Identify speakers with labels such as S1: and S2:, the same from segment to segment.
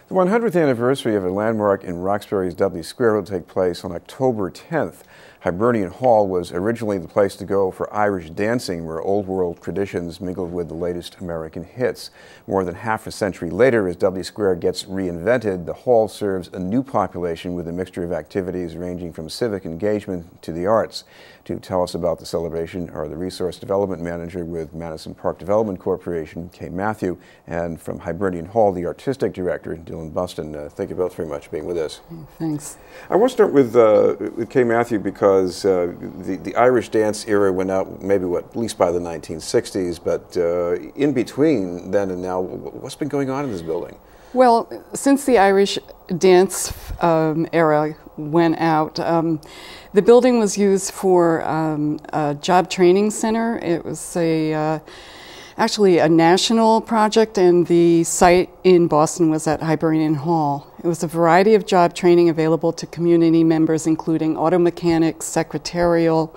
S1: The 100th anniversary of a landmark in Roxbury's Dudley Square will take place on October 10th. Hibernian Hall was originally the place to go for Irish dancing, where old world traditions mingled with the latest American hits. More than half a century later, as Dudley Square gets reinvented, the hall serves a new population with a mixture of activities ranging from civic engagement to the arts. To tell us about the celebration are the Resource Development Manager with Madison Park Development Corporation, Kay Mathew, and from Hibernian Hall, the Artistic Director, Dillon Bustin. Thank you both very much for being with us.
S2: Thanks.
S1: I want to start with Kay Mathew because the Irish dance era went out maybe, at least by the 1960s, but in between then and now, what's been going on in this building?
S2: Well, since the Irish dance era went out, the building was used for a job training center. It was actually a national project, and the site in Boston was at Hibernian Hall. It was a variety of job training available to community members, including auto mechanics, secretarial,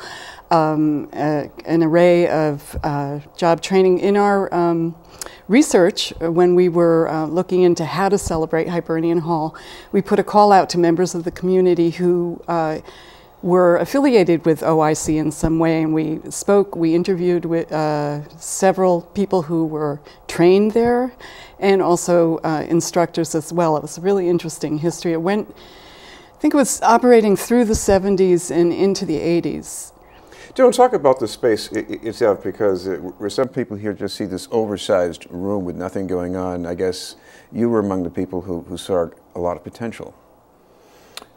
S2: an array of job training. In our research, when we were looking into how to celebrate Hibernian Hall, we put a call out to members of the community who were affiliated with OIC in some way, and we interviewed with several people who were trained there, and also instructors as well. It was a really interesting history. I think it was operating through the 70s and into the 80s.
S1: Don't talk about the space itself, because where some people here just see this oversized room with nothing going on, I guess you were among the people who saw a lot of potential.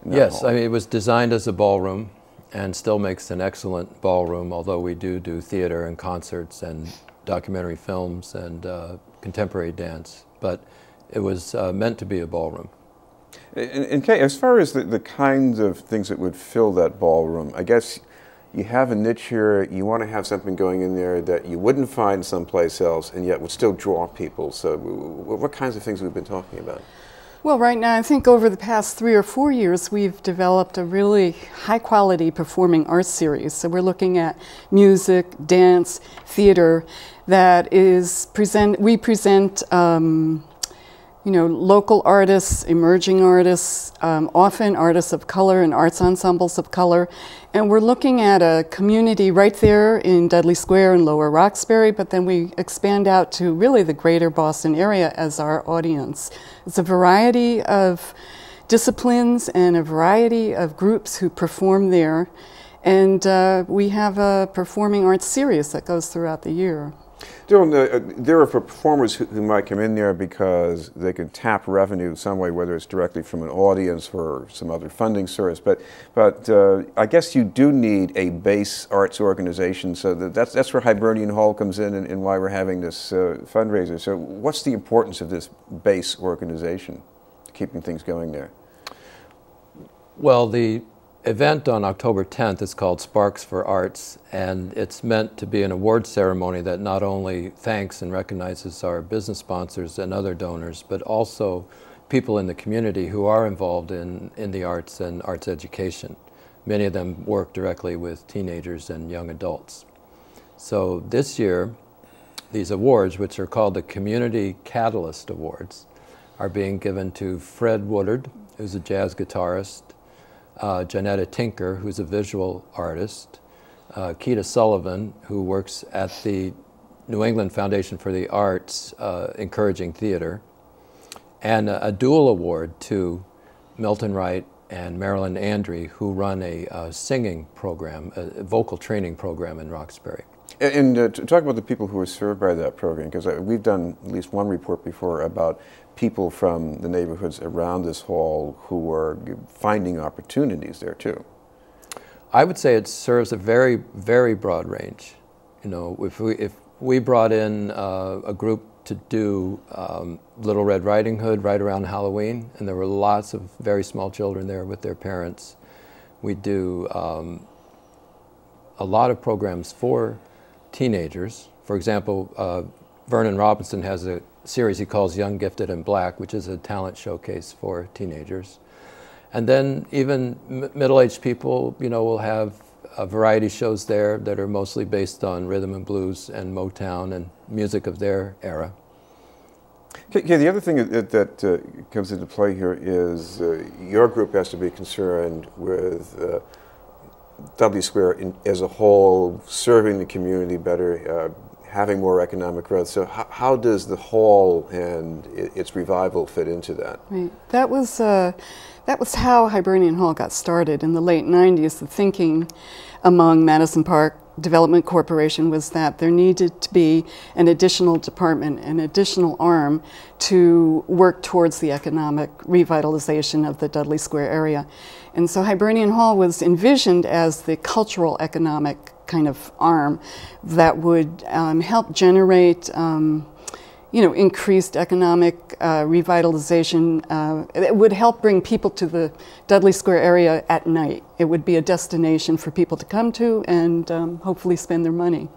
S3: Yes, I mean, it was designed as a ballroom and still makes an excellent ballroom, although we do theater and concerts and documentary films and contemporary dance. But it was meant to be a ballroom.
S1: And Kay, as far as the kinds of things that would fill that ballroom, I guess you have a niche here, you want to have something going in there that you wouldn't find someplace else and yet would still draw people. So what kinds of things we've been talking about?
S2: Well, right now, I think over the past 3 or 4 years, we've developed a really high-quality performing arts series. So we're looking at music, dance, theater that is we present local artists, emerging artists, often artists of color and arts ensembles of color. And we're looking at a community right there in Dudley Square in Lower Roxbury, but then we expand out to really the greater Boston area as our audience. It's a variety of disciplines and a variety of groups who perform there. And we have a performing arts series that goes throughout the year.
S1: Dillon, there are performers who might come in there because they can tap revenue some way, whether it's directly from an audience or some other funding source. But I guess you do need a base arts organization, so that's where Hibernian Hall comes in and why we're having this fundraiser. So what's the importance of this base organization, keeping things going there?
S3: Well, the event on October 10th is called Sparks for Arts, and it's meant to be an award ceremony that not only thanks and recognizes our business sponsors and other donors, but also people in the community who are involved in the arts and arts education. Many of them work directly with teenagers and young adults. So this year, these awards, which are called the Community Catalyst Awards, are being given to Fred Woodard, who's a jazz guitarist, Janetta Tinker, who's a visual artist, Keita Sullivan, who works at the New England Foundation for the Arts, encouraging theater, and a dual award to Milton Wright and Marilyn Andre, who run a singing program, a vocal training program in Roxbury.
S1: And to talk about the people who are served by that program, because we've done at least one report before about people from the neighborhoods around this hall who are finding opportunities there too.
S3: I would say it serves a very, very broad range. You know, if we brought in a group to do Little Red Riding Hood right around Halloween, and there were lots of very small children there with their parents. We do a lot of programs for teenagers. For example, Vernon Robinson has a series he calls Young, Gifted, and Black, which is a talent showcase for teenagers. And then even middle-aged people, will have variety shows there that are mostly based on rhythm and blues and Motown and music of their era.
S1: Okay, the other thing that comes into play here is your group has to be concerned with Dudley Square as a whole, serving the community better, having more economic growth. So how does the hall and its revival fit into that?
S2: Right. That was how Hibernian Hall got started in the late 90s. The thinking among Madison Park Development Corporation was that there needed to be an additional department, an additional arm to work towards the economic revitalization of the Dudley Square area. And so Hibernian Hall was envisioned as the cultural economic kind of arm that would help generate increased economic revitalization. It would help bring people to the Dudley Square area at night. It would be a destination for people to come to and hopefully spend their money.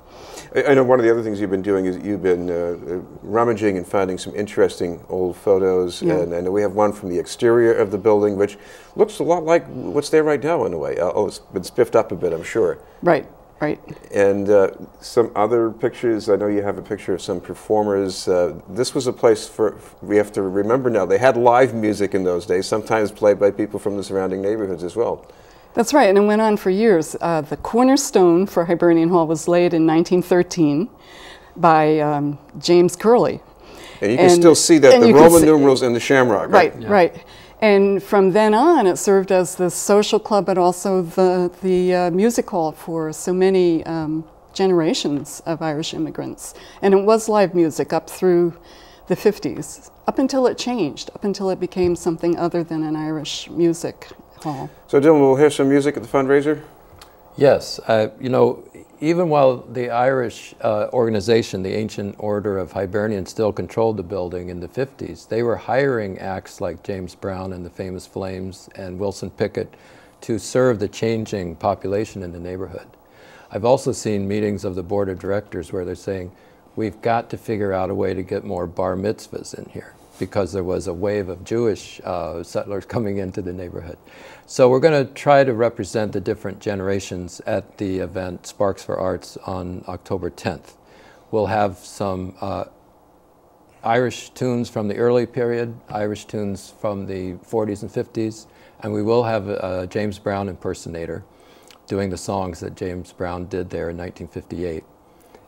S1: I know one of the other things you've been doing is you've been rummaging and finding some interesting old photos. Yeah. And I know we have one from the exterior of the building, which looks a lot like what's there right now in a way. Oh, it's been spiffed up a bit, I'm sure.
S2: Right. Right.
S1: And some other pictures, I know you have a picture of some performers. This was a place we have to remember now, they had live music in those days, sometimes played by people from the surrounding neighborhoods as well.
S2: That's right, and it went on for years. The cornerstone for Hibernian Hall was laid in 1913 by James Curley.
S1: And you can still see that, the Roman numerals and the shamrock, right?
S2: Right, yeah. Right. And from then on, it served as the social club, but also the music hall for so many generations of Irish immigrants. And it was live music up through the 50s, up until it changed, up until it became something other than an Irish music hall.
S1: So Dillon, we'll hear some music at the fundraiser?
S3: Yes. Even while the Irish organization, the Ancient Order of Hibernian, still controlled the building in the 50s, they were hiring acts like James Brown and the Famous Flames and Wilson Pickett to serve the changing population in the neighborhood. I've also seen meetings of the board of directors where they're saying, we've got to figure out a way to get more bar mitzvahs in here, because there was a wave of Jewish settlers coming into the neighborhood. So we're going to try to represent the different generations at the event Sparks for Arts on October 10th. We'll have some Irish tunes from the early period, Irish tunes from the 40s and 50s, and we will have a James Brown impersonator doing the songs that James Brown did there in 1958.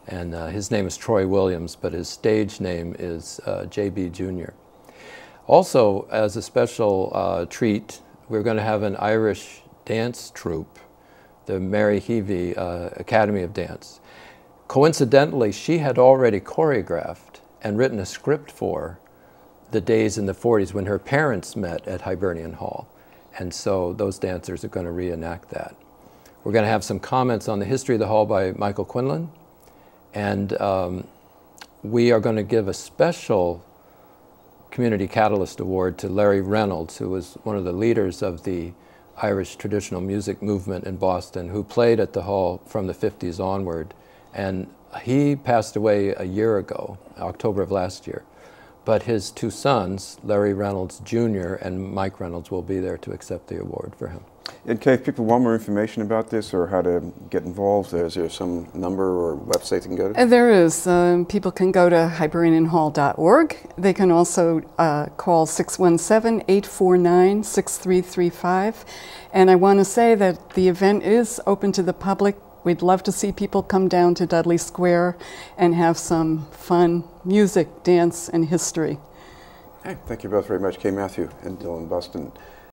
S3: And his name is Troy Williams, but his stage name is JB Jr. Also, as a special treat, we're going to have an Irish dance troupe, the Mary Heavey Academy of Dance. Coincidentally, she had already choreographed and written a script for the days in the 40s when her parents met at Hibernian Hall. And so those dancers are going to reenact that. We're going to have some comments on the history of the hall by Michael Quinlan. And we are going to give a special Community Catalyst Award to Larry Reynolds, who was one of the leaders of the Irish traditional music movement in Boston, who played at the hall from the 50s onward. And he passed away a year ago, October of last year. But his two sons, Larry Reynolds Jr. and Mike Reynolds, will be there to accept the award for him.
S1: And Kay, if people want more information about this or how to get involved, is there some number or website they can go to?
S2: There is. People can go to hibernianhall.org. They can also call 617-849-6335. And I want to say that the event is open to the public. We'd love to see people come down to Dudley Square and have some fun music, dance, and history.
S1: Hey, thank you both very much, Kay Mathew and Dillon Bustin.